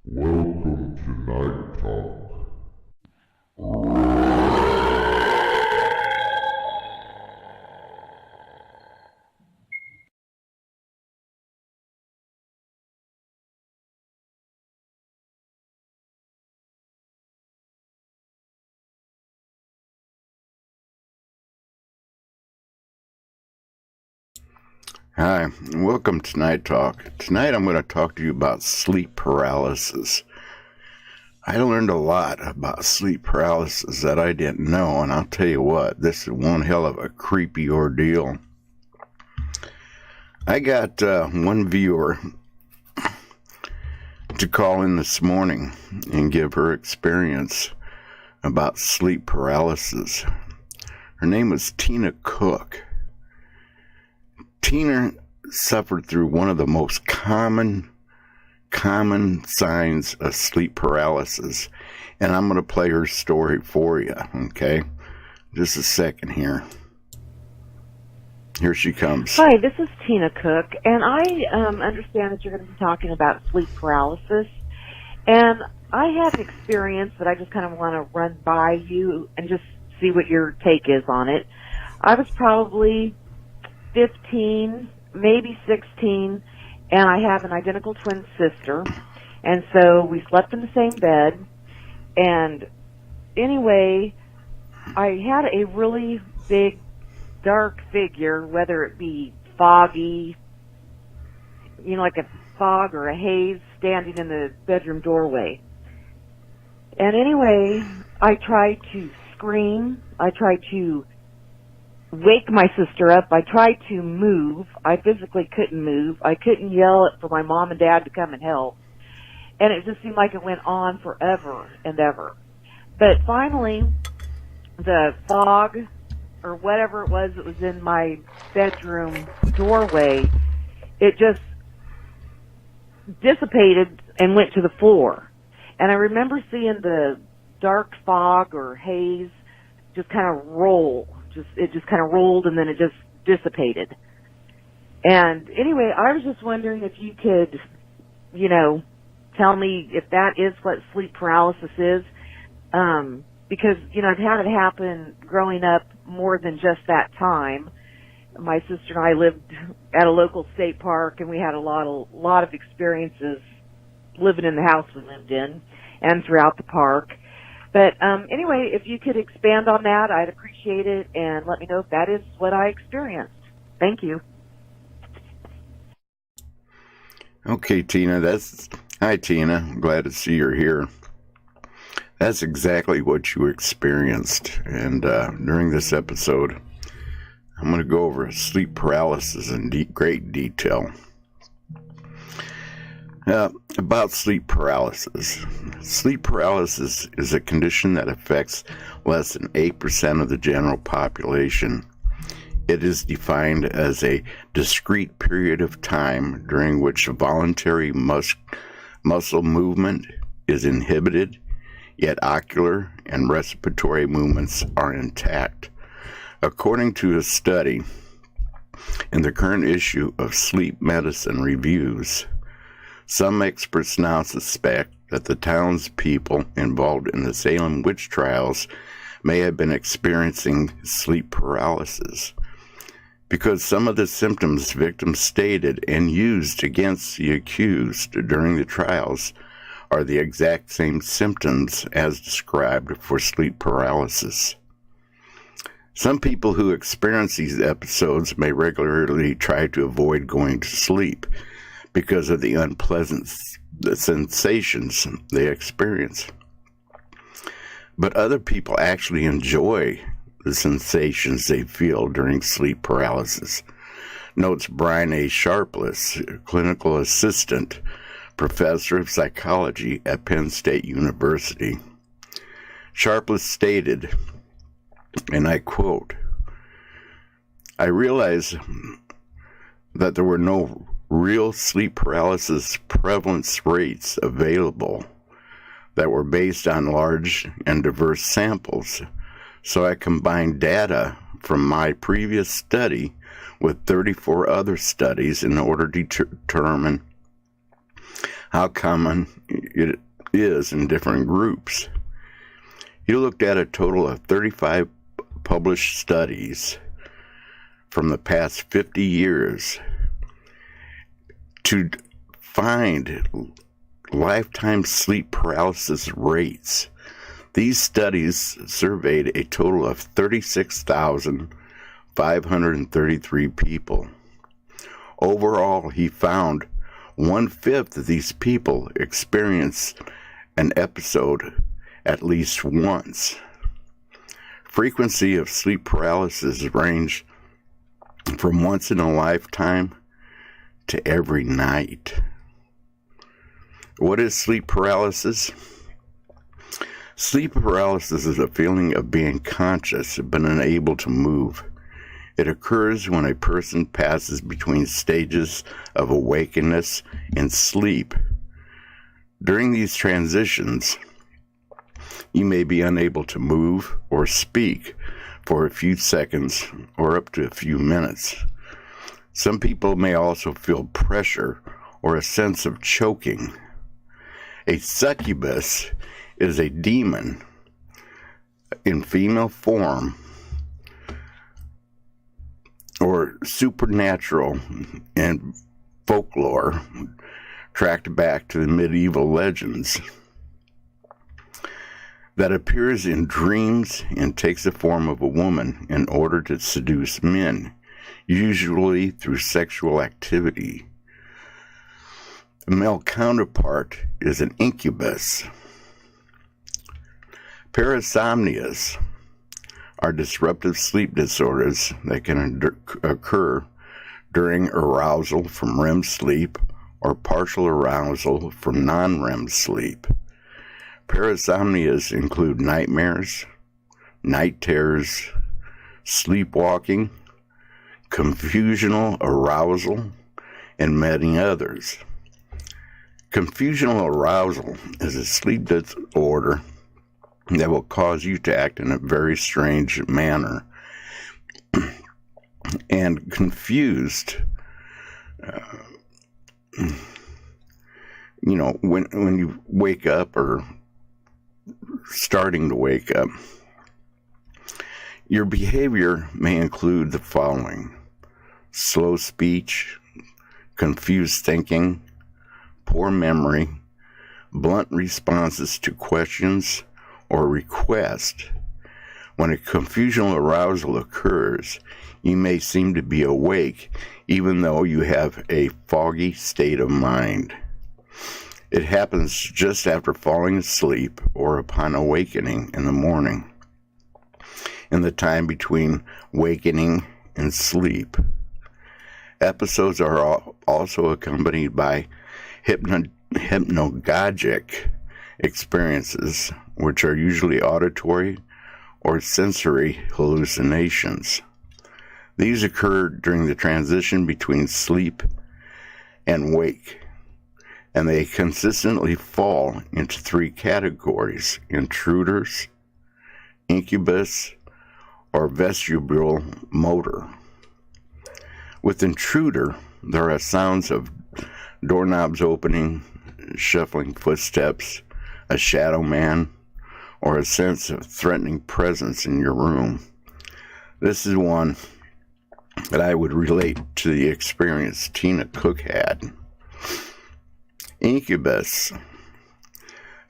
Welcome to Night Talk. Hi, and welcome to Night Talk. Tonight I'm going to talk to you about sleep paralysis. I learned a lot about sleep paralysis that I didn't know, and I'll tell you what, this is one hell of a creepy ordeal. I got one viewer to call in this morning and give her experience about sleep paralysis. Her name was Tina Cook. Tina suffered through one of the most common signs of sleep paralysis, and I'm going to play her story for you, okay? Just a second here. Here she comes. Hi, this is Tina Cook, and I understand that you're going to be talking about sleep paralysis, and I have experience that I just kind of want to run by you and just see what your take is on it. I was probably 15, maybe 16, and I have an identical twin sister, and so we slept in the same bed, and anyway, I had a really big, dark figure, whether it be foggy, like a fog or a haze, standing in the bedroom doorway. And anyway, I tried to scream, I tried to wake my sister up. I tried to move. I physically couldn't move. I couldn't yell for my mom and dad to come and help. And it just seemed like it went on forever and ever. But finally, the fog or whatever it was that was in my bedroom doorway, it just dissipated and went to the floor. And I remember seeing the dark fog or haze just kind of roll. It just kind of rolled and then it just dissipated. And anyway, I was just wondering if you could, tell me if that is what sleep paralysis is. Because, I've had it happen growing up more than just that time. My sister and I lived at a local state park, and we had a lot of experiences living in the house we lived in and throughout the park. But anyway, if you could expand on that, I'd appreciate it, and let me know if that is what I experienced. Thank you. Okay, Tina, hi, Tina. I'm glad to see you're here. That's exactly what you experienced, and during this episode, I'm going to go over sleep paralysis in great detail. About sleep paralysis. Sleep paralysis is a condition that affects less than 8% of the general population. It is defined as a discrete period of time during which voluntary muscle movement is inhibited, yet ocular and respiratory movements are intact. According to a study in the current issue of Sleep Medicine Reviews, some experts now suspect that the townspeople involved in the Salem witch trials may have been experiencing sleep paralysis, because some of the symptoms victims stated and used against the accused during the trials are the exact same symptoms as described for sleep paralysis. Some people who experience these episodes may regularly try to avoid going to sleep because of the unpleasant sensations they experience. But other people actually enjoy the sensations they feel during sleep paralysis, notes Brian A. Sharpless, clinical assistant, professor of psychology at Penn State University. Sharpless stated, and I quote, "I realized that there were no real sleep paralysis prevalence rates available that were based on large and diverse samples, so I combined data from my previous study with 34 other studies in order to determine how common it is in different groups. He looked at a total of 35 published studies from the past 50 years to find lifetime sleep paralysis rates. These studies surveyed a total of 36,533 people. Overall, he found 1/5 of these people experience an episode at least once. Frequency of sleep paralysis range from once in a lifetime to every night. What is sleep paralysis? Sleep paralysis is a feeling of being conscious but unable to move. It occurs when a person passes between stages of awakeness and sleep. During these transitions, you may be unable to move or speak for a few seconds or up to a few minutes. Some people may also feel pressure or a sense of choking. A succubus is a demon in female form or supernatural and folklore tracked back to the medieval legends that appears in dreams and takes the form of a woman in order to seduce men, usually through sexual activity. The male counterpart is an incubus. Parasomnias are disruptive sleep disorders that can occur during arousal from REM sleep or partial arousal from non-REM sleep. Parasomnias include nightmares, night terrors, sleepwalking, confusional arousal, and many others. Confusional arousal is a sleep disorder that will cause you to act in a very strange manner. And confused, when you wake up or starting to wake up, your behavior may include the following: slow speech, confused thinking, poor memory, blunt responses to questions or requests. When a confusional arousal occurs, you may seem to be awake even though you have a foggy state of mind. It happens just after falling asleep or upon awakening in the morning, in the time between wakening and sleep. Episodes are also accompanied by hypnagogic experiences, which are usually auditory or sensory hallucinations. These occur during the transition between sleep and wake, and they consistently fall into 3 categories: intruders, incubus, or vestibular motor. With intruder, there are sounds of doorknobs opening, shuffling footsteps, a shadow man, or a sense of threatening presence in your room. This is one that I would relate to the experience Tina Cook had. Incubus,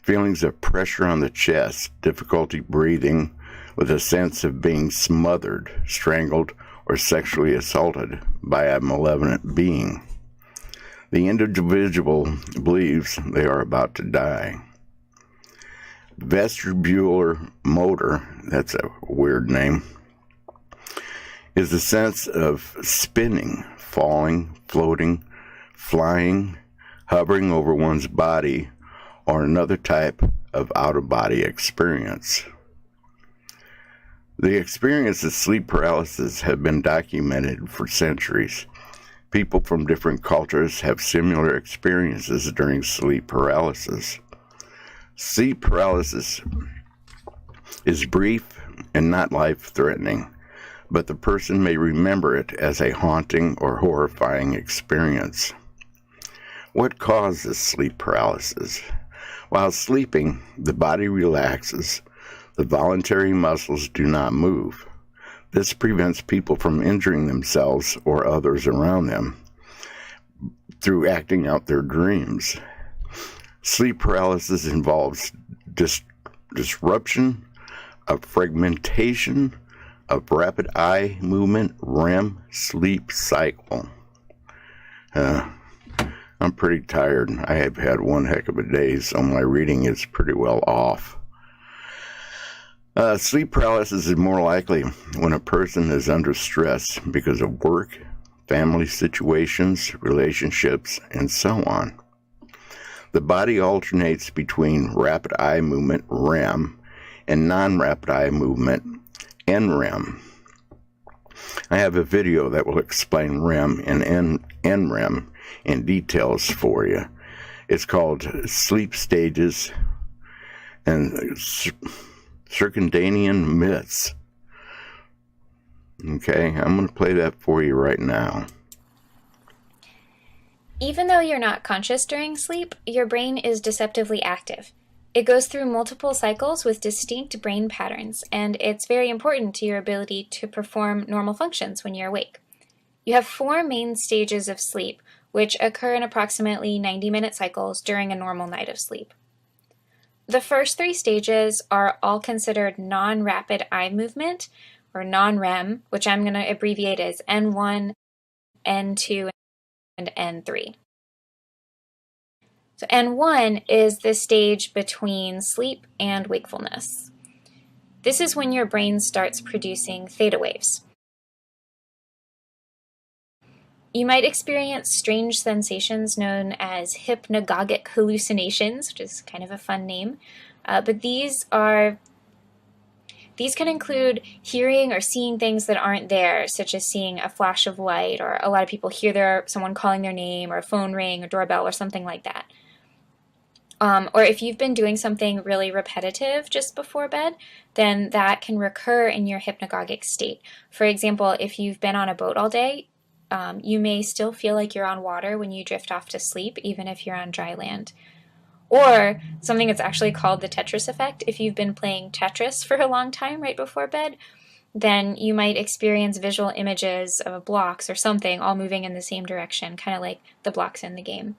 feelings of pressure on the chest, difficulty breathing, with a sense of being smothered, strangled, or sexually assaulted by a malevolent being. The individual believes they are about to die. Vestibular motor, that's a weird name, is the sense of spinning, falling, floating, flying, hovering over one's body, or another type of out-of-body experience. The experience of sleep paralysis have been documented for centuries. People from different cultures have similar experiences during sleep paralysis. Sleep paralysis is brief and not life-threatening, but the person may remember it as a haunting or horrifying experience. What causes sleep paralysis? While sleeping, the body relaxes. The voluntary muscles do not move. This prevents people from injuring themselves or others around them through acting out their dreams. Sleep paralysis involves disruption of fragmentation of rapid eye movement REM sleep cycle. I'm pretty tired. I have had one heck of a day, so my reading is pretty well off. Sleep paralysis is more likely when a person is under stress because of work, family situations, relationships, and so on. The body alternates between rapid eye movement REM and non-rapid eye movement NREM. I have a video that will explain REM and NREM in details for you. It's called Sleep Stages and Circadian Myths. Okay, I'm going to play that for you right now. Even though you're not conscious during sleep, your brain is deceptively active. It goes through multiple cycles with distinct brain patterns, and it's very important to your ability to perform normal functions when you're awake. You have 4 main stages of sleep, which occur in approximately 90-minute cycles during a normal night of sleep. The first 3 stages are all considered non-rapid eye movement, or non-REM, which I'm going to abbreviate as N1, N2, and N3. So N1 is the stage between sleep and wakefulness. This is when your brain starts producing theta waves. You might experience strange sensations known as hypnagogic hallucinations, which is kind of a fun name, but these can include hearing or seeing things that aren't there, such as seeing a flash of light, or a lot of people hear someone calling their name, or a phone ring, or doorbell, or something like that. Or if you've been doing something really repetitive just before bed, then that can recur in your hypnagogic state. For example, if you've been on a boat all day, you may still feel like you're on water when you drift off to sleep, even if you're on dry land. Or something that's actually called the Tetris effect. If you've been playing Tetris for a long time right before bed, then you might experience visual images of blocks or something all moving in the same direction, kind of like the blocks in the game.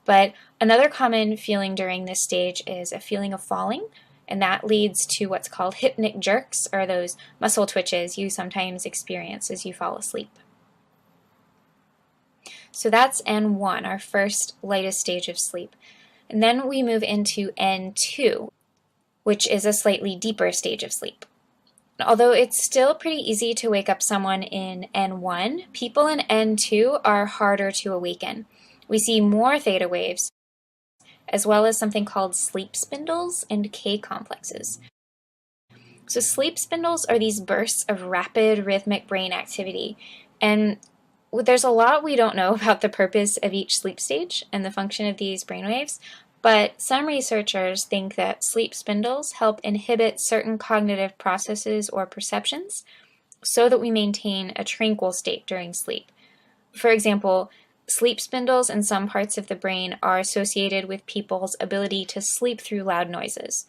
But another common feeling during this stage is a feeling of falling, and that leads to what's called hypnic jerks, or those muscle twitches you sometimes experience as you fall asleep. So that's N1, our first lightest stage of sleep. And then we move into N2, which is a slightly deeper stage of sleep. Although it's still pretty easy to wake up someone in N1, people in N2 are harder to awaken. We see more theta waves, as well as something called sleep spindles and K complexes. So sleep spindles are these bursts of rapid rhythmic brain activity, and there's a lot we don't know about the purpose of each sleep stage and the function of these brainwaves, but some researchers think that sleep spindles help inhibit certain cognitive processes or perceptions so that we maintain a tranquil state during sleep. For example, sleep spindles in some parts of the brain are associated with people's ability to sleep through loud noises.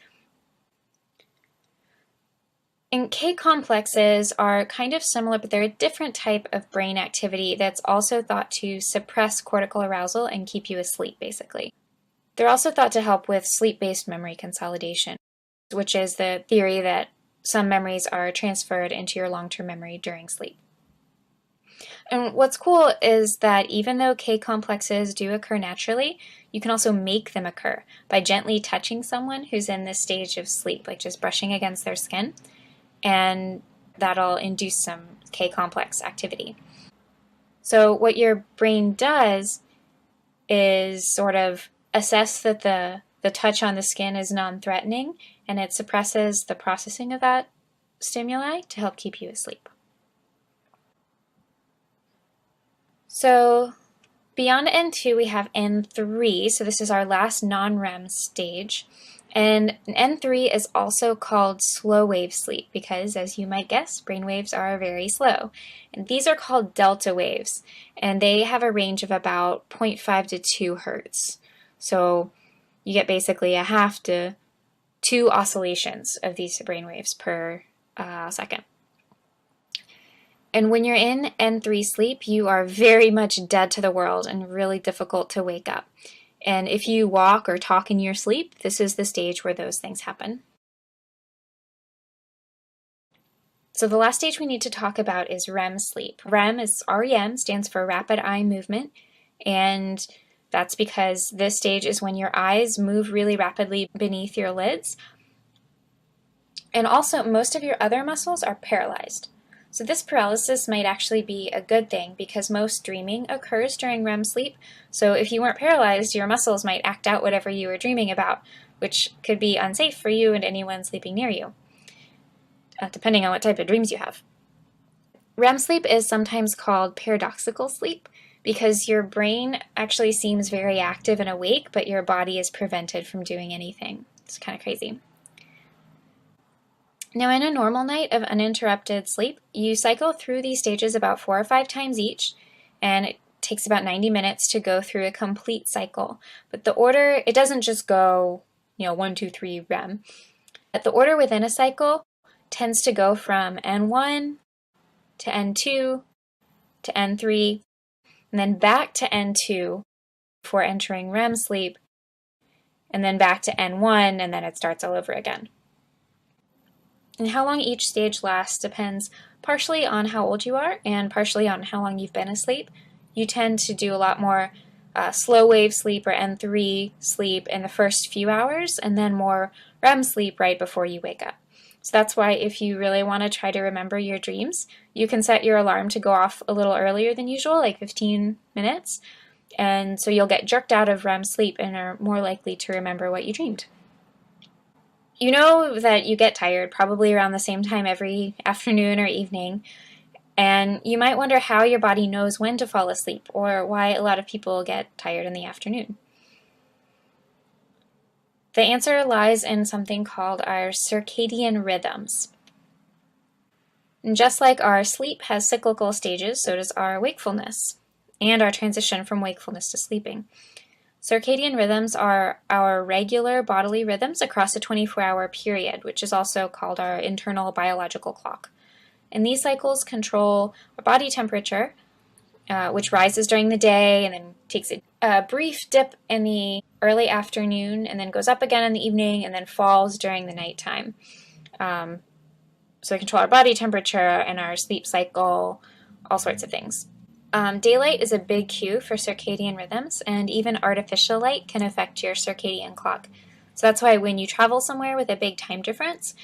And K complexes are kind of similar, but they're a different type of brain activity that's also thought to suppress cortical arousal and keep you asleep, basically. They're also thought to help with sleep-based memory consolidation, which is the theory that some memories are transferred into your long-term memory during sleep. And what's cool is that even though K complexes do occur naturally, you can also make them occur by gently touching someone who's in this stage of sleep, like just brushing against their skin, and that'll induce some K complex activity. So what your brain does is sort of assess that the touch on the skin is non-threatening, and it suppresses the processing of that stimuli to help keep you asleep. So beyond N2, we have N3. So this is our last non-REM stage. And N3 is also called slow wave sleep because, as you might guess, brainwaves are very slow. And these are called delta waves, and they have a range of about 0.5 to 2 hertz. So you get basically a half to 2 oscillations of these brainwaves per second. And when you're in N3 sleep, you are very much dead to the world and really difficult to wake up. And if you walk or talk in your sleep, this is the stage where those things happen. So the last stage we need to talk about is REM sleep. REM stands for rapid eye movement, and that's because this stage is when your eyes move really rapidly beneath your lids. And also, most of your other muscles are paralyzed. So this paralysis might actually be a good thing because most dreaming occurs during REM sleep. So if you weren't paralyzed, your muscles might act out whatever you were dreaming about, which could be unsafe for you and anyone sleeping near you, depending on what type of dreams you have. REM sleep is sometimes called paradoxical sleep because your brain actually seems very active and awake, but your body is prevented from doing anything. It's kind of crazy. Now, in a normal night of uninterrupted sleep, you cycle through these stages about 4 or 5 times each, and it takes about 90 minutes to go through a complete cycle. But the order, it doesn't just go, 1, 2, 3 REM. But the order within a cycle tends to go from N1 to N2 to N3, and then back to N2 before entering REM sleep, and then back to N1, and then it starts all over again. And how long each stage lasts depends partially on how old you are and partially on how long you've been asleep. You tend to do a lot more slow wave sleep or N3 sleep in the first few hours and then more REM sleep right before you wake up. So that's why if you really want to try to remember your dreams, you can set your alarm to go off a little earlier than usual, like 15 minutes. And so you'll get jerked out of REM sleep and are more likely to remember what you dreamed. You know that you get tired probably around the same time every afternoon or evening, and you might wonder how your body knows when to fall asleep or why a lot of people get tired in the afternoon. The answer lies in something called our circadian rhythms. And just like our sleep has cyclical stages, so does our wakefulness and our transition from wakefulness to sleeping. Circadian rhythms are our regular bodily rhythms across a 24-hour period, which is also called our internal biological clock. And these cycles control our body temperature, which rises during the day and then takes a brief dip in the early afternoon and then goes up again in the evening and then falls during the nighttime. So they control our body temperature and our sleep cycle, all sorts of things. Daylight is a big cue for circadian rhythms, and even artificial light can affect your circadian clock. So that's why when you travel somewhere with a big time difference,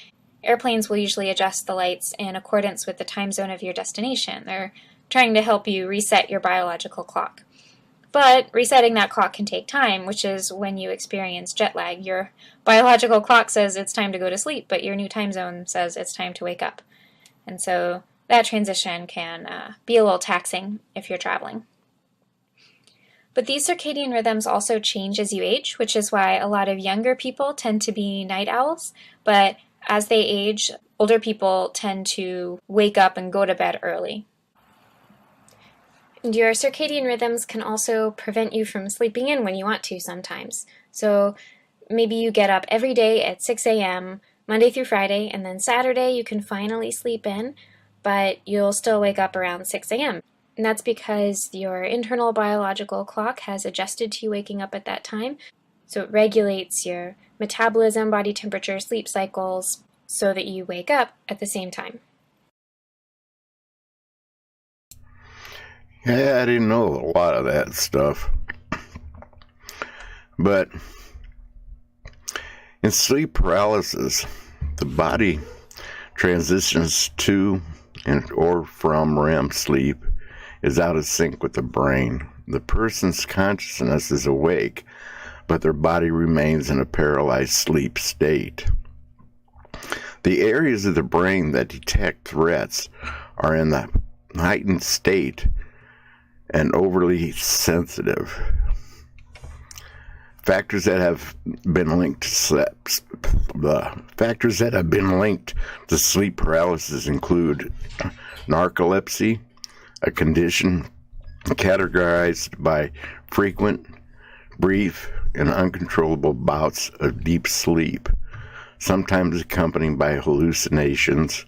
airplanes will usually adjust the lights in accordance with the time zone of your destination. They're trying to help you reset your biological clock. But resetting that clock can take time, which is when you experience jet lag. Your biological clock says it's time to go to sleep, but your new time zone says it's time to wake up. And so that transition can be a little taxing if you're traveling. But these circadian rhythms also change as you age, which is why a lot of younger people tend to be night owls, but as they age, older people tend to wake up and go to bed early. And your circadian rhythms can also prevent you from sleeping in when you want to sometimes. So maybe you get up every day at 6 a.m., Monday through Friday, and then Saturday you can finally sleep in, but you'll still wake up around 6 a.m. And that's because your internal biological clock has adjusted to you waking up at that time. So it regulates your metabolism, body temperature, sleep cycles so that you wake up at the same time. Yeah, I didn't know a lot of that stuff. But in sleep paralysis, the body transitions to and or from REM sleep is out of sync with the brain. The person's consciousness is awake, but their body remains in a paralyzed sleep state. The areas of the brain that detect threats are in the heightened state and overly sensitive. Factors that have been linked to sleep paralysis include narcolepsy, a condition categorized by frequent, brief, and uncontrollable bouts of deep sleep, sometimes accompanied by hallucinations,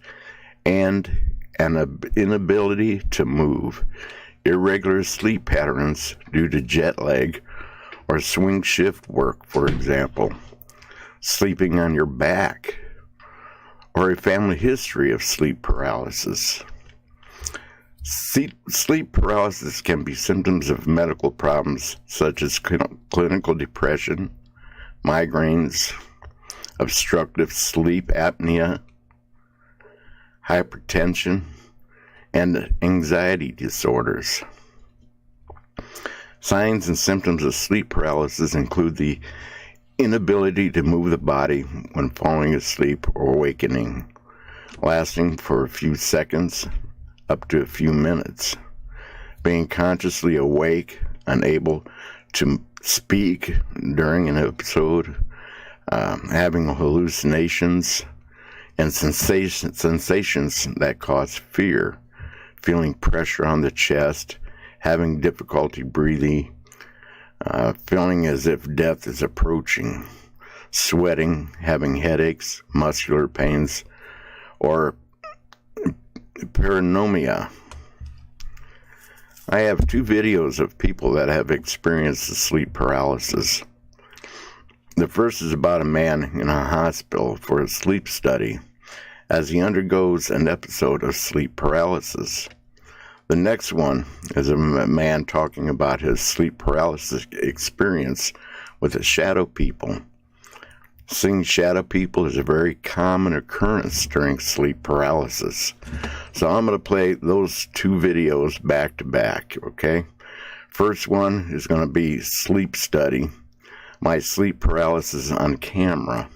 and an inability to move, irregular sleep patterns due to jet lag or swing shift work, for example, sleeping on your back, or a family history of sleep paralysis. Sleep paralysis can be symptoms of medical problems such as clinical depression, migraines, obstructive sleep apnea, hypertension, and anxiety disorders. Signs and symptoms of sleep paralysis include the inability to move the body when falling asleep or awakening, lasting for a few seconds up to a few minutes, being consciously awake, unable to speak during an episode, having hallucinations and sensations that cause fear, feeling pressure on the chest, having difficulty breathing, feeling as if death is approaching, sweating, having headaches, muscular pains, or paranoia. I have 2 videos of people that have experienced the sleep paralysis. The first is about a man in a hospital for a sleep study as he undergoes an episode of sleep paralysis. The next one is a man talking about his sleep paralysis experience with the shadow people. Seeing shadow people is a very common occurrence during sleep paralysis. So I'm going to play those 2 videos back to back, okay? First one is going to be sleep study, my sleep paralysis on camera.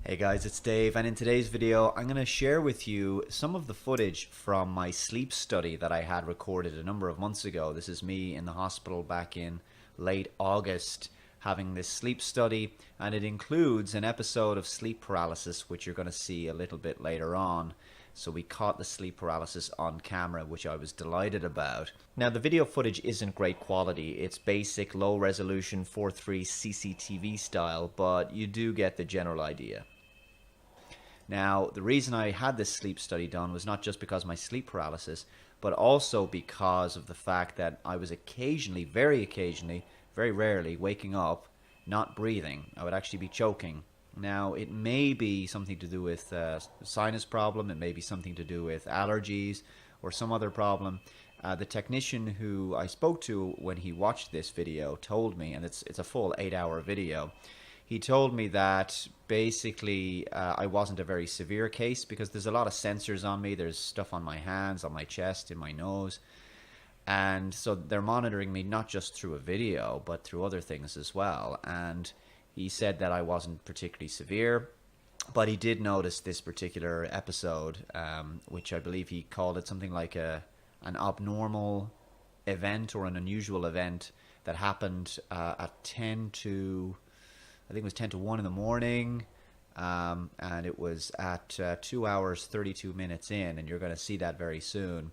Hey guys, it's Dave, and in today's video I'm going to share with you some of the footage from my sleep study that I had recorded a number of months ago. This is me in the hospital back in late August having this sleep study, and it includes an episode of sleep paralysis which you're going to see a little bit later on. So we caught the sleep paralysis on camera, which I was delighted about. Now the video footage isn't great quality. It's basic low resolution 4:3 CCTV style, but you do get the general idea. Now, the reason I had this sleep study done was not just because of my sleep paralysis, but also because of the fact that I was occasionally, very rarely waking up, not breathing. I would actually be choking. Now, it may be something to do with sinus problem, it may be something to do with allergies or some other problem. The technician who I spoke to when he watched this video told me, and it's a full 8-hour video, he told me that basically I wasn't a very severe case because there's a lot of sensors on me. There's stuff on my hands, on my chest, in my nose. And so they're monitoring me not just through a video, but through other things as well. And he said that I wasn't particularly severe, but he did notice this particular episode, which I believe he called it something like an abnormal event or an unusual event that happened at 10 to 1 in the morning, and it was at 2 hours 32 minutes in, and you're going to see that very soon.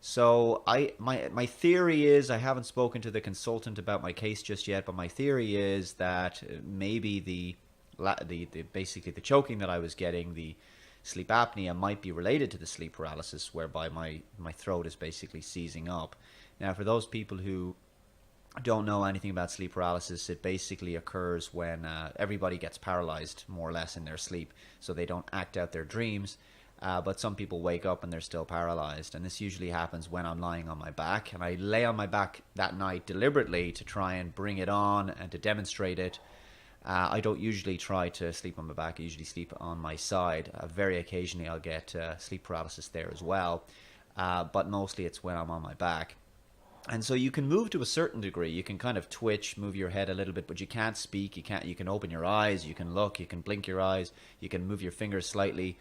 So my theory is, I haven't spoken to the consultant about my case just yet, but my theory is that maybe basically the choking that I was getting, the sleep apnea, might be related to the sleep paralysis, whereby my throat is basically seizing up. Now, for those people who don't know anything about sleep paralysis, it basically occurs when everybody gets paralyzed more or less in their sleep, so they don't act out their dreams. But some people wake up and they're still paralyzed, and this usually happens when I'm lying on my back, and I lay on my back that night deliberately to try and bring it on and to demonstrate it. I don't usually try to sleep on my back. I usually sleep on my side. Very occasionally I'll get sleep paralysis there as well, but mostly it's when I'm on my back. And so you can move to a certain degree. You can kind of twitch, move your head a little bit, but you can't speak. You can open your eyes, you can look, you can blink your eyes, you can move your fingers slightly,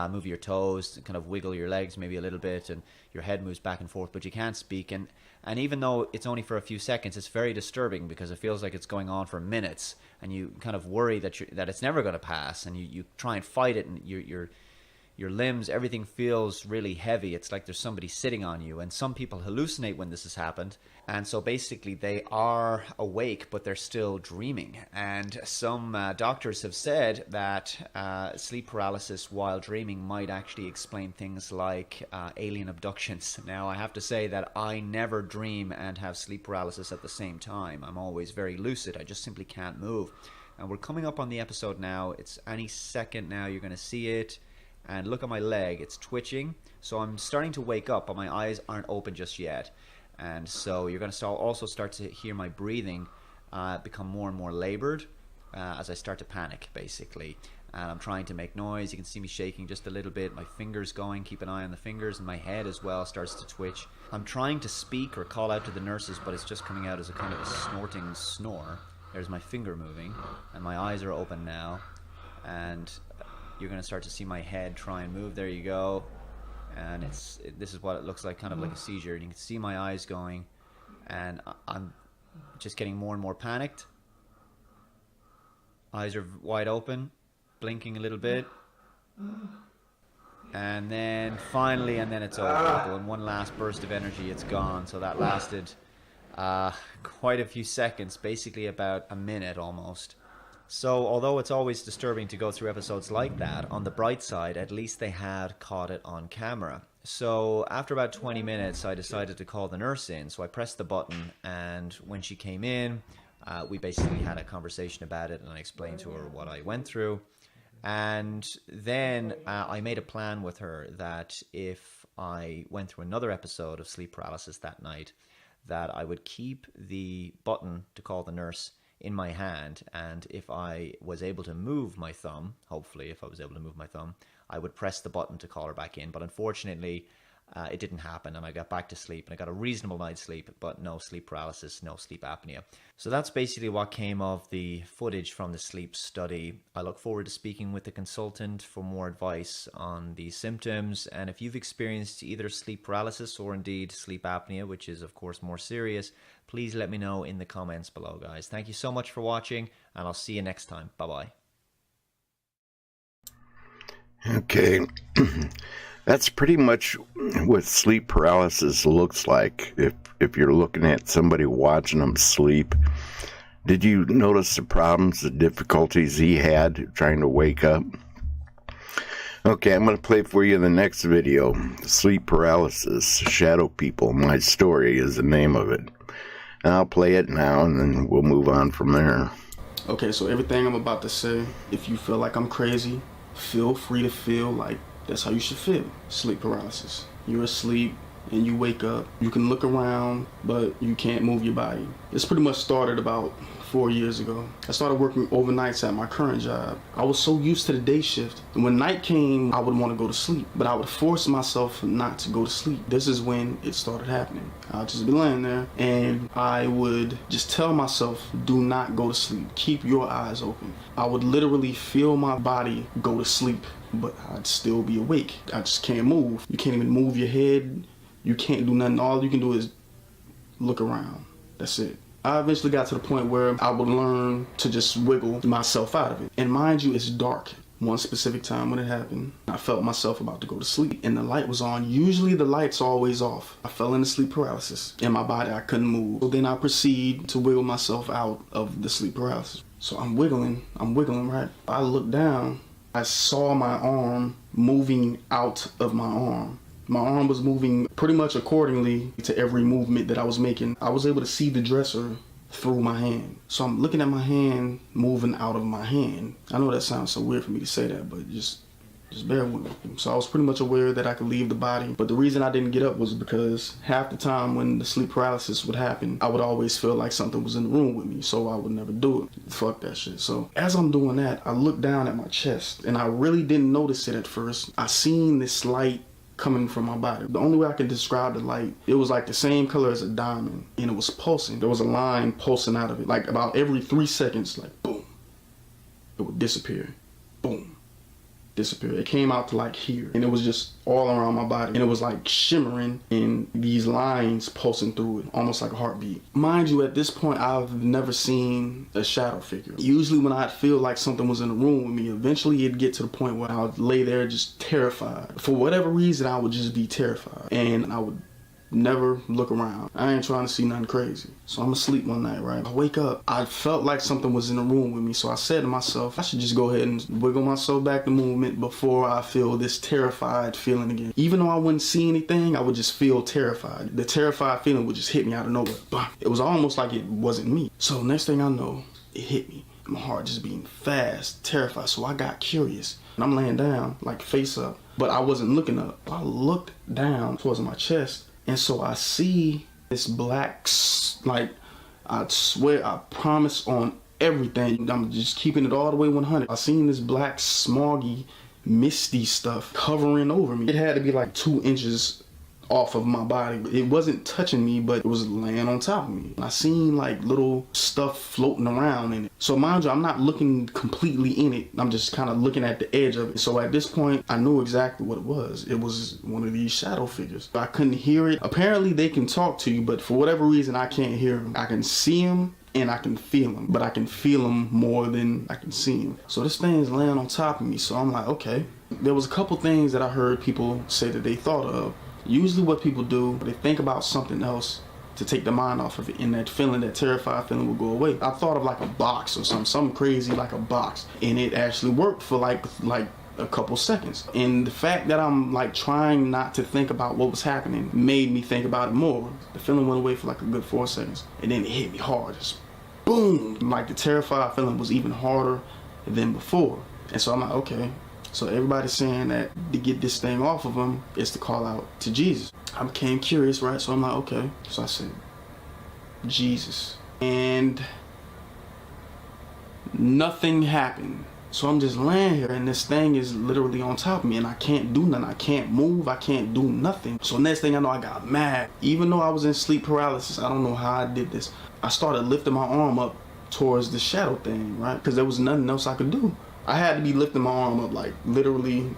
move your toes, kind of wiggle your legs maybe a little bit, and your head moves back and forth, but you can't speak. And And even though it's only for a few seconds, it's very disturbing because it feels like it's going on for minutes, and you kind of worry that it's never going to pass, and you try and fight it, and your limbs, everything feels really heavy. It's like there's somebody sitting on you. And some people hallucinate when this has happened. And so basically they are awake, but they're still dreaming. And some doctors have said that sleep paralysis while dreaming might actually explain things like alien abductions. Now, I have to say that I never dream and have sleep paralysis at the same time. I'm always very lucid. I just simply can't move. And we're coming up on the episode now. It's any second now. You're going to see it. And look at my leg, it's twitching. So I'm starting to wake up, but my eyes aren't open just yet. And so you're going to also start to hear my breathing become more and more labored as I start to panic, basically. And I'm trying to make noise. You can see me shaking just a little bit. My fingers going, keep an eye on the fingers. And my head as well starts to twitch. I'm trying to speak or call out to the nurses, but it's just coming out as a kind of a snorting snore. There's my finger moving, and my eyes are open now. And you're going to start to see my head try and move. There you go. And this is what it looks like, kind of like a seizure. And you can see my eyes going, and I'm just getting more and more panicked. Eyes are wide open, blinking a little bit. And then finally, and then it's over. In one last burst of energy, it's gone. So that lasted quite a few seconds, basically about a minute almost. So although it's always disturbing to go through episodes like that, on the bright side, at least they had caught it on camera. So after about 20 minutes, I decided to call the nurse in. So I pressed the button, and when she came in, we basically had a conversation about it, and I explained to her what I went through. And then I made a plan with her that if I went through another episode of sleep paralysis that night, that I would keep the button to call the nurse in my hand, and if I was able to move my thumb, hopefully if I was able to move my thumb, I would press the button to call her back in. But unfortunately, it didn't happen, and I got back to sleep, and I got a reasonable night's sleep, but no sleep paralysis, no sleep apnea. So that's basically what came of the footage from the sleep study. I look forward to speaking with the consultant for more advice on these symptoms, and if you've experienced either sleep paralysis or indeed sleep apnea, which is of course more serious, please let me know in the comments below, guys. Thank you so much for watching, and I'll see you next time. Bye-bye. Okay. That's pretty much what sleep paralysis looks like. If you're looking at somebody watching them sleep, did you notice the problems, the difficulties he had trying to wake up? Okay, I'm going to play for you the next video. Sleep Paralysis, Shadow People, My Story is the name of it. And I'll play it now, and then we'll move on from there. Okay, so everything I'm about to say, if you feel like I'm crazy, feel free to feel like that's how you should feel. Sleep paralysis. You're asleep and you wake up. You can look around, but you can't move your body. This pretty much started about 4 years ago. I started working overnights at my current job. I was so used to the day shift, and when night came, I would want to go to sleep, but I would force myself not to go to sleep. This is when it started happening. I'll just be laying there, and I would just tell myself, do not go to sleep. Keep your eyes open. I would literally feel my body go to sleep, but I'd still be awake. I just can't move. You can't even move your head. You can't do nothing. All you can do is look around. That's it. I eventually got to the point where I would learn to just wiggle myself out of it. And mind you, it's dark. One specific time when it happened, I felt myself about to go to sleep, and the light was on. Usually the light's always off. I fell into sleep paralysis. In my body, I couldn't move. So then I proceed to wiggle myself out of the sleep paralysis. So I'm wiggling, right? I looked down. I saw my arm moving out of my arm. My arm was moving pretty much accordingly to every movement that I was making. I was able to see the dresser through my hand. So I'm looking at my hand moving out of my hand. I know that sounds so weird for me to say that, but just bear with me. So I was pretty much aware that I could leave the body. But the reason I didn't get up was because half the time when the sleep paralysis would happen, I would always feel like something was in the room with me. So I would never do it. Fuck that shit. So as I'm doing that, I looked down at my chest, and I really didn't notice it at first. I seen this light coming from my body. The only way I can describe the light, it was like the same color as a diamond, and it was pulsing. There was a line pulsing out of it, like about every 3 seconds, like boom, it would disappear, boom, disappeared. It came out to like here, and it was just all around my body, and it was like shimmering and these lines pulsing through it, almost like a heartbeat. Mind you, at this point, I've never seen a shadow figure. Usually when I'd feel like something was in the room with me, eventually it'd get to the point where I would lay there just terrified. For whatever reason, I would just be terrified, and I would never look around. I ain't trying to see nothing crazy. So I'm asleep one night, right? I wake up. I felt like something was in the room with me. So I said to myself, I should just go ahead and wiggle myself back to movement before I feel this terrified feeling again. Even though I wouldn't see anything, I would just feel terrified. The terrified feeling would just hit me out of nowhere. Bah. It was almost like it wasn't me. So next thing I know, it hit me. My heart just beating fast, terrified. So I got curious. And I'm laying down, like face up. But I wasn't looking up. I looked down towards my chest. And so I see this black, like, I swear, I promise on everything, I'm just keeping it all the way 100. I seen this black, smoggy, misty stuff hovering over me. It had to be like 2 inches off of my body. It wasn't touching me, but it was laying on top of me. I seen like little stuff floating around in it. So mind you, I'm not looking completely in it. I'm just kind of looking at the edge of it. So at this point, I knew exactly what it was. It was one of these shadow figures. I couldn't hear it. Apparently they can talk to you, but for whatever reason, I can't hear them. I can see them and I can feel them, but I can feel them more than I can see them. So this thing is laying on top of me. So I'm like, okay. There was a couple things that I heard people say that they thought of. Usually what people do, they think about something else to take the mind off of it, and that feeling, that terrified feeling will go away. I thought of like a box or something crazy like a box, and it actually worked for like a couple seconds. And the fact that I'm like trying not to think about what was happening made me think about it more. The feeling went away for like a good 4 seconds, and then it hit me hard, just boom. Like the terrified feeling was even harder than before. And so I'm like, okay. So everybody's saying that to get this thing off of them is to call out to Jesus. I became curious, right? So I'm like, okay. So I said, Jesus. And nothing happened. So I'm just laying here and this thing is literally on top of me and I can't do nothing. I can't move. I can't do nothing. So next thing I know, I got mad. Even though I was in sleep paralysis, I don't know how I did this. I started lifting my arm up towards the shadow thing, right? Because there was nothing else I could do. I had to be lifting my arm up like literally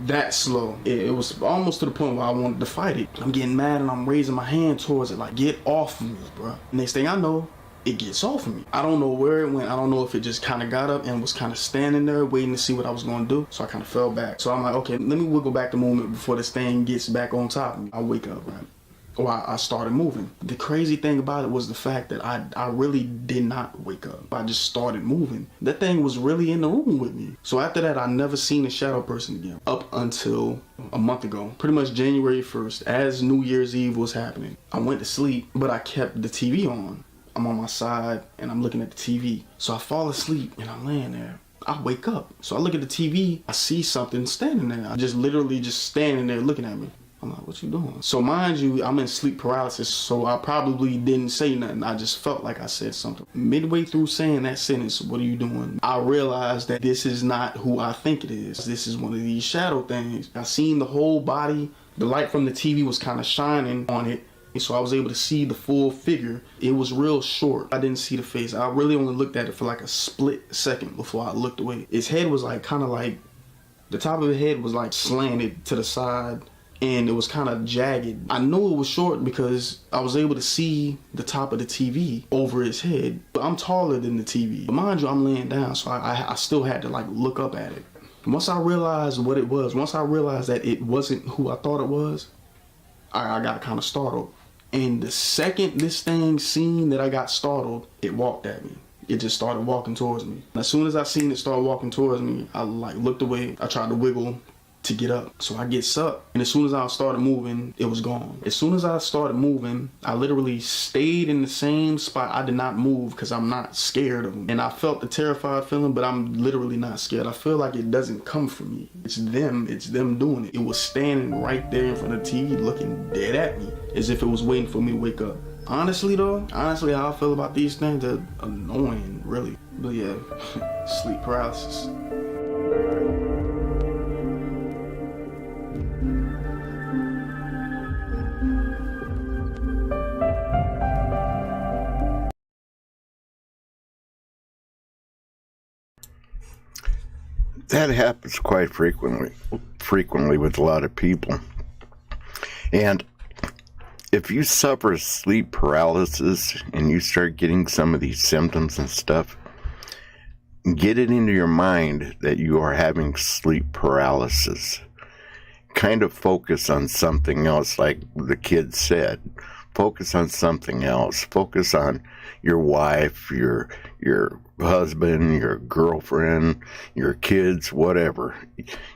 that slow. It was almost to the point where I wanted to fight it. I'm getting mad and I'm raising my hand towards it like, get off of me, bro. Next thing I know, it gets off of me. I don't know where it went. I don't know if it just kind of got up and was kind of standing there waiting to see what I was going to do. So I kind of fell back. So I'm like, okay, let me wiggle back the movement before this thing gets back on top of me. I wake up, right? Or I started moving. The crazy thing about it was the fact that I really did not wake up. I just started moving. That thing was really in the room with me. So after that, I never seen a shadow person again. Up until a month ago. Pretty much January 1st, as New Year's Eve was happening. I went to sleep, but I kept the TV on. I'm on my side and I'm looking at the TV. So I fall asleep and I'm laying there. I wake up. So I look at the TV. I see something standing there. I just literally just standing there looking at me. I'm like, what you doing? So mind you, I'm in sleep paralysis, so I probably didn't say nothing. I just felt like I said something. Midway through saying that sentence, what are you doing? I realized that this is not who I think it is. This is one of these shadow things. I seen the whole body. The light from the TV was kind of shining on it. So I was able to see the full figure. It was real short. I didn't see the face. I really only looked at it for like a split second before I looked away. His head was like kind of like, the top of his head was like slanted to the side. And it was kind of jagged. I knew it was short because I was able to see the top of the TV over his head. But I'm taller than the TV. But mind you, I'm laying down, so I still had to like look up at it. Once I realized what it was, once I realized that it wasn't who I thought it was, I got kind of startled. And the second this thing seen that I got startled, it walked at me. It just started walking towards me. As soon as I seen it start walking towards me, I like looked away. I tried to wiggle to get up. So I gets up, and as soon as I started moving, it was gone. As soon as I started moving, I literally stayed in the same spot. I did not move because I'm not scared of them. And I felt the terrified feeling, but I'm literally not scared. I feel like it doesn't come from me. It's them doing it. It was standing right there in front of the TV looking dead at me as if it was waiting for me to wake up. Honestly how I feel about these things, they're annoying, really. But yeah, sleep paralysis. that happens quite frequently with a lot of people. And if you suffer sleep paralysis and you start getting some of these symptoms and stuff, get it into your mind that you are having sleep paralysis. Kind of focus on something else, like the kid said. Focus on something else. Focus on your wife, your husband, your girlfriend, your kids, whatever.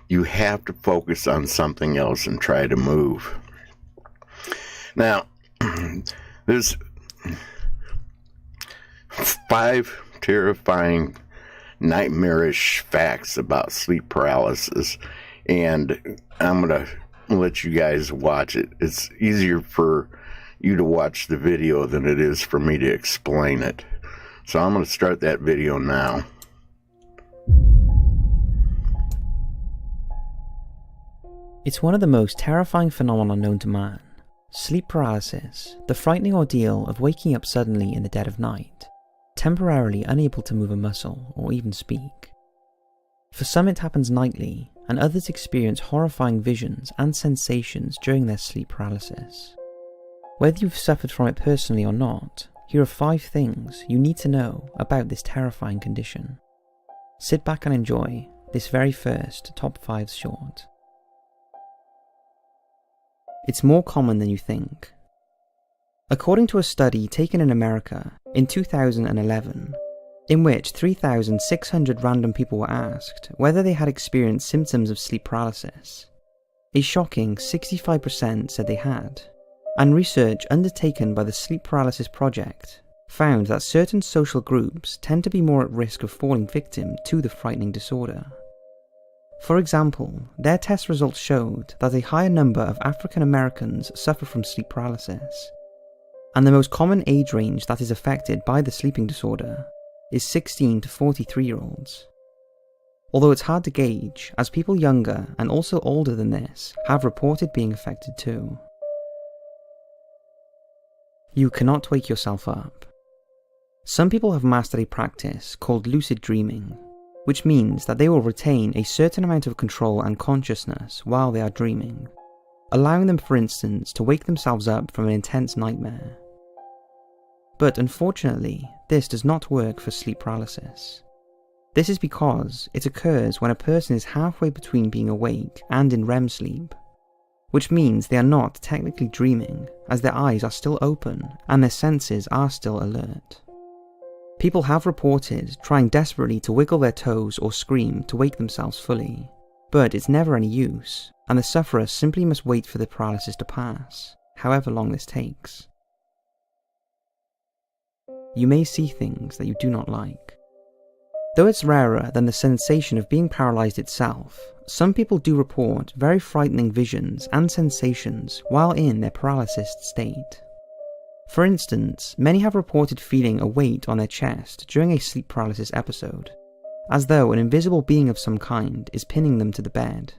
You have to focus on something else and try to move. Now, there's 5 terrifying, nightmarish facts about sleep paralysis, and I'm going to let you guys watch it. It's easier for you to watch the video than it is for me to explain it. So I'm going to start that video now. It's one of the most terrifying phenomena known to man. Sleep paralysis, the frightening ordeal of waking up suddenly in the dead of night, temporarily unable to move a muscle or even speak. For some it happens nightly, and others experience horrifying visions and sensations during their sleep paralysis. Whether you've suffered from it personally or not, here are 5 things you need to know about this terrifying condition. Sit back and enjoy this very first Top 5 short. It's more common than you think. According to a study taken in America in 2011, in which 3,600 random people were asked whether they had experienced symptoms of sleep paralysis, a shocking 65% said they had, and research undertaken by the Sleep Paralysis Project found that certain social groups tend to be more at risk of falling victim to the frightening disorder. For example, their test results showed that a higher number of African Americans suffer from sleep paralysis, and the most common age range that is affected by the sleeping disorder is 16 to 43-year-olds. Although it's hard to gauge, as people younger and also older than this have reported being affected too. You cannot wake yourself up. Some people have mastered a practice called lucid dreaming, which means that they will retain a certain amount of control and consciousness while they are dreaming, allowing them, for instance, to wake themselves up from an intense nightmare. But unfortunately, this does not work for sleep paralysis. This is because it occurs when a person is halfway between being awake and in REM sleep, which means they are not technically dreaming, as their eyes are still open and their senses are still alert. People have reported trying desperately to wiggle their toes or scream to wake themselves fully, but it's never any use, and the sufferer simply must wait for the paralysis to pass, however long this takes. You may see things that you do not like. Though it's rarer than the sensation of being paralyzed itself, some people do report very frightening visions and sensations while in their paralysis state. For instance, many have reported feeling a weight on their chest during a sleep paralysis episode, as though an invisible being of some kind is pinning them to the bed.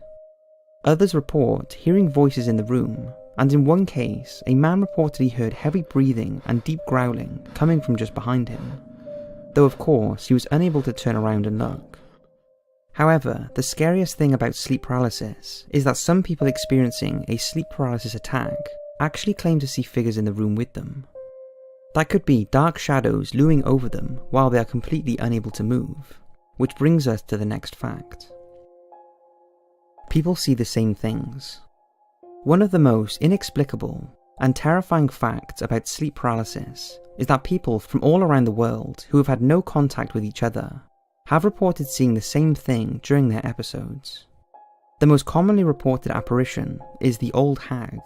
Others report hearing voices in the room, and in one case, a man reportedly heard heavy breathing and deep growling coming from just behind him, though of course he was unable to turn around and look. However, the scariest thing about sleep paralysis is that some people experiencing a sleep paralysis attack actually claim to see figures in the room with them. That could be dark shadows looming over them while they are completely unable to move, which brings us to the next fact. People see the same things. One of the most inexplicable and terrifying facts about sleep paralysis is that people from all around the world who have had no contact with each other have reported seeing the same thing during their episodes. The most commonly reported apparition is the old hag.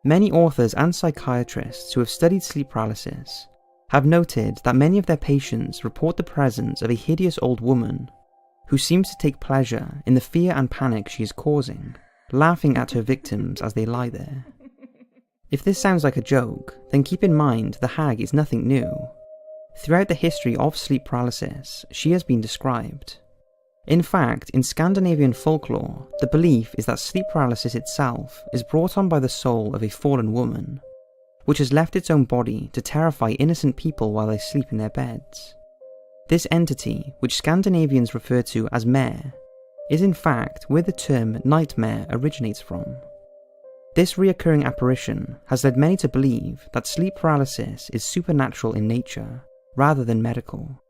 Many authors and psychiatrists who have studied sleep paralysis have noted that many of their patients report the presence of a hideous old woman who seems to take pleasure in the fear and panic she is causing, laughing at her victims as they lie there. If this sounds like a joke, then keep in mind the hag is nothing new. Throughout the history of sleep paralysis, she has been described. In fact, in Scandinavian folklore, the belief is that sleep paralysis itself is brought on by the soul of a fallen woman, which has left its own body to terrify innocent people while they sleep in their beds. This entity, which Scandinavians refer to as mare, is in fact where the term nightmare originates from. This reoccurring apparition has led many to believe that sleep paralysis is supernatural in nature rather than medical,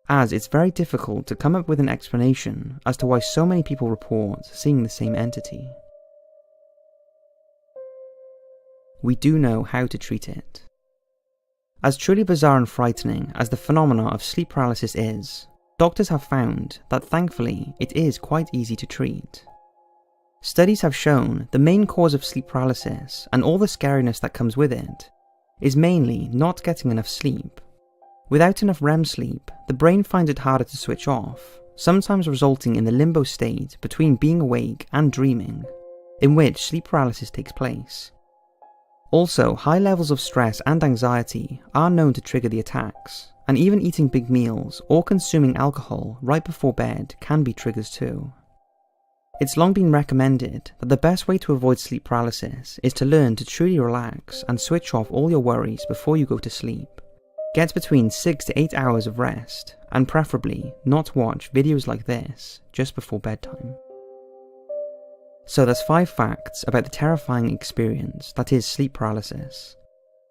as it's very difficult to come up with an explanation as to why so many people report seeing the same entity. We do know how to treat it. As truly bizarre and frightening as the phenomena of sleep paralysis is, doctors have found that thankfully it is quite easy to treat. Studies have shown the main cause of sleep paralysis, and all the scariness that comes with it, is mainly not getting enough sleep. Without enough REM sleep, the brain finds it harder to switch off, sometimes resulting in the limbo state between being awake and dreaming, in which sleep paralysis takes place. Also, high levels of stress and anxiety are known to trigger the attacks, and even eating big meals or consuming alcohol right before bed can be triggers too. It's long been recommended that the best way to avoid sleep paralysis is to learn to truly relax and switch off all your worries before you go to sleep. Get between 6 to 8 hours of rest, and preferably not watch videos like this just before bedtime. So that's 5 facts about the terrifying experience that is sleep paralysis.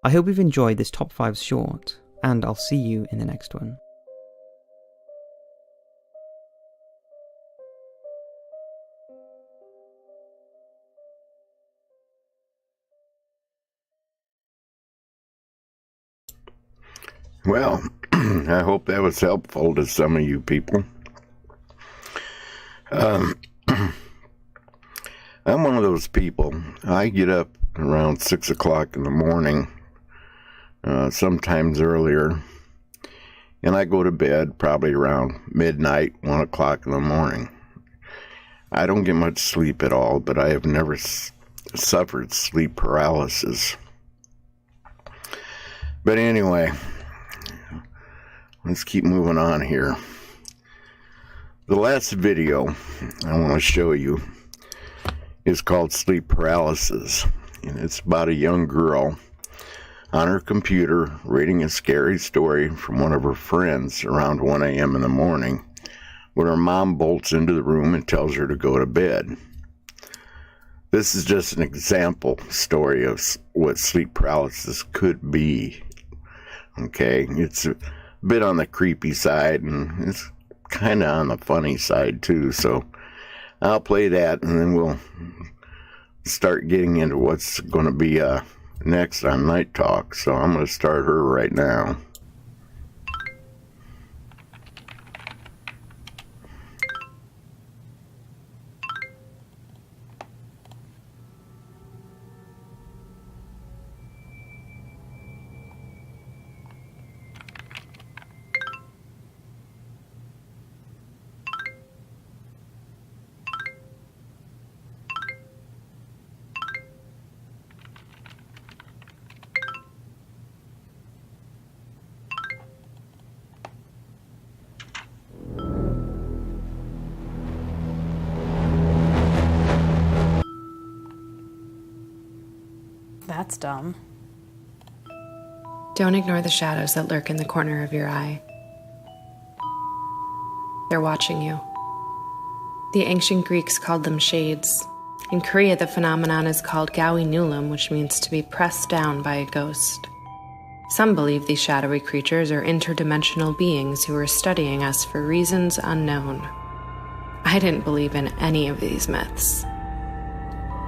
I hope you've enjoyed this top 5 short, and I'll see you in the next one. Well, I hope that was helpful to some of you people. I'm one of those people. I get up around 6 o'clock in the morning, sometimes earlier, and I go to bed probably around midnight, 1 o'clock in the morning. I don't get much sleep at all, but I have never suffered sleep paralysis. But anyway, let's keep moving on here. The last video I want to show you is called Sleep Paralysis, and it's about a young girl on her computer reading a scary story from one of her friends around 1 a.m. in the morning when her mom bolts into the room and tells her to go to bed. This is just an example story of what sleep paralysis could be. Okay, it's a bit on the creepy side, and it's kind of on the funny side too, so I'll play that and then we'll start getting into what's going to be next on Night Talk. So I'm going to start her right now. That's dumb. Don't ignore the shadows that lurk in the corner of your eye. They're watching you. The ancient Greeks called them shades. In Korea, the phenomenon is called gawi nulam, which means to be pressed down by a ghost. Some believe these shadowy creatures are interdimensional beings who are studying us for reasons unknown. I didn't believe in any of these myths,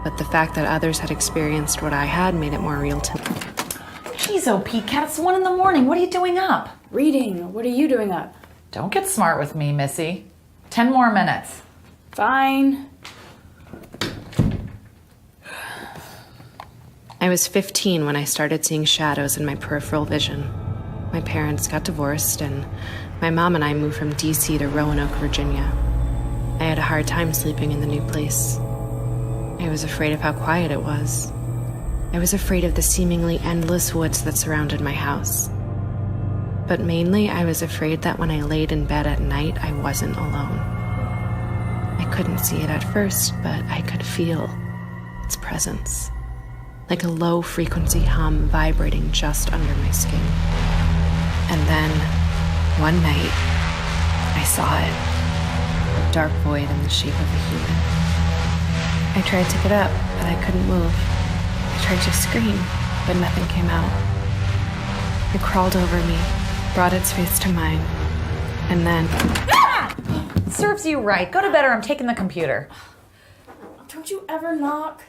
but the fact that others had experienced what I had made it more real to me. Jeez, OP Cat, it's 1 in the morning. What are you doing up? Reading. What are you doing up? Don't get smart with me, Missy. 10 more minutes. Fine. I was 15 when I started seeing shadows in my peripheral vision. My parents got divorced, and my mom and I moved from DC to Roanoke, Virginia. I had a hard time sleeping in the new place. I was afraid of how quiet it was. I was afraid of the seemingly endless woods that surrounded my house. But mainly, I was afraid that when I laid in bed at night, I wasn't alone. I couldn't see it at first, but I could feel its presence, like a low-frequency hum vibrating just under my skin. And then, one night, I saw it. dark void in the shape of a human. I tried to get up, but I couldn't move. I tried to scream, but nothing came out. It crawled over me, brought its face to mine, and then... Serves you right. Go to bed or I'm taking the computer. Don't you ever knock?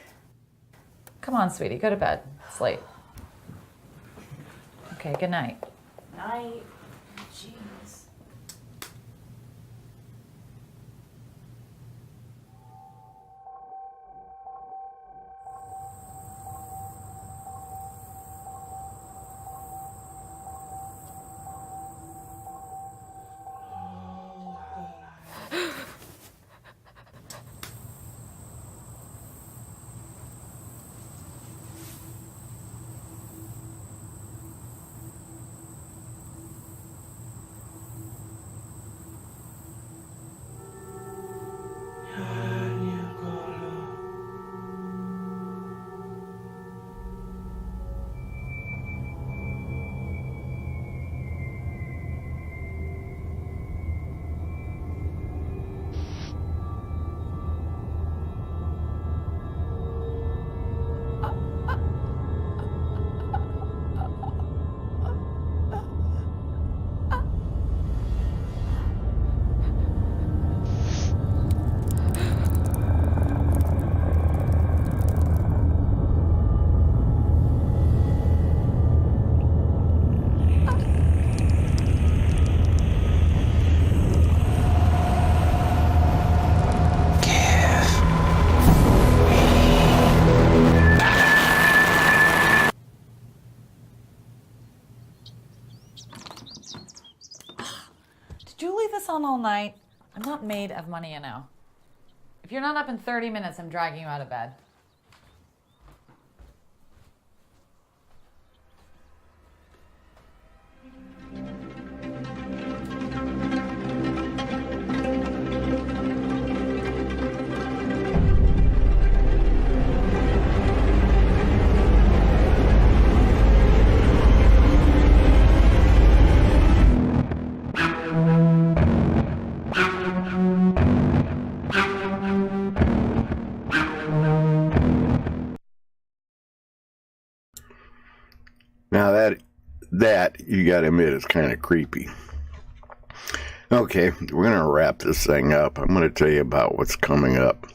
Come on, sweetie. Go to bed. It's late. Okay, good night. Night. Jeez. Did you leave this on all night? I'm not made of money, you know. If you're not up in 30 minutes, I'm dragging you out of bed. Now that you gotta admit is kind of creepy. Okay, we're gonna wrap this thing up. I'm gonna tell you about what's coming up.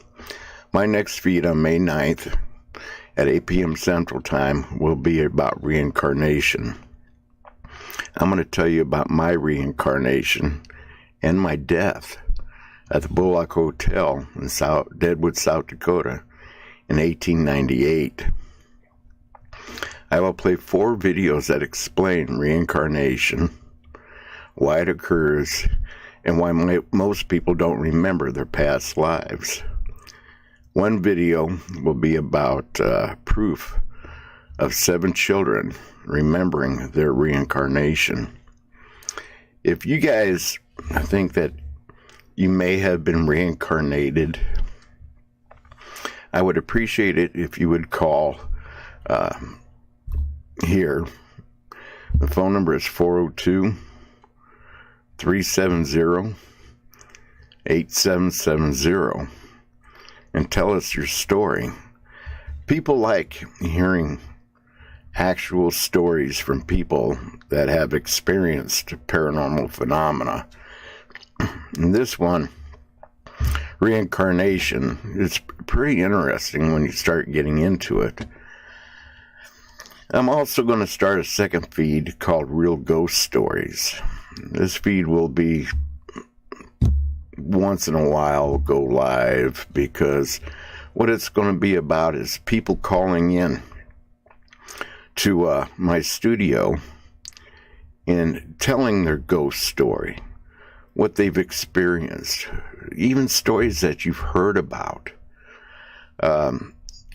My next feed on May 9th at 8 p.m. Central Time will be about reincarnation. I'm gonna tell you about my reincarnation and my death at the Bullock Hotel in Deadwood, South Dakota in 1898. I will play 4 videos that explain reincarnation, why it occurs, and why most people don't remember their past lives. One video will be about proof of 7 children remembering their reincarnation. If you guys think that you may have been reincarnated, I would appreciate it if you would call here. The phone number is 402-370-8770 and tell us your story. People like hearing actual stories from people that have experienced paranormal phenomena. And this one, reincarnation, is pretty interesting when you start getting into it. I'm also going to start a second feed called Real Ghost Stories. This feed will be once in a while go live, because what it's going to be about is people calling in to my studio and telling their ghost story, what they've experienced, even stories that you've heard about.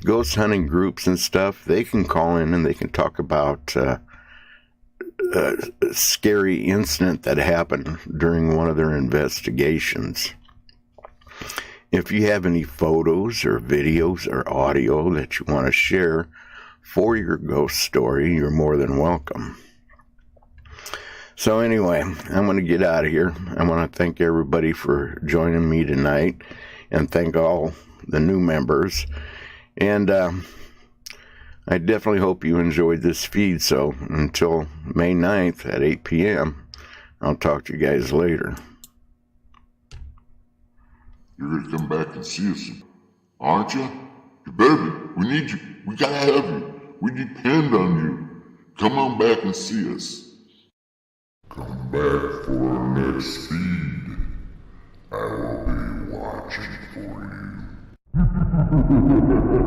Ghost hunting groups and stuff, they can call in and they can talk about a scary incident that happened during one of their investigations. If you have any photos or videos or audio that you want to share for your ghost story, you're more than welcome. So anyway, I'm going to get out of here. I want to thank everybody for joining me tonight and thank all the new members. And I definitely hope you enjoyed this feed. So until May 9th at 8 p.m., I'll talk to you guys later. You're gonna come back and see us, aren't you? You better be. We need you. We gotta have you. We depend on you. Come on back and see us. Come back for our next feed. I will be watching for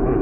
you.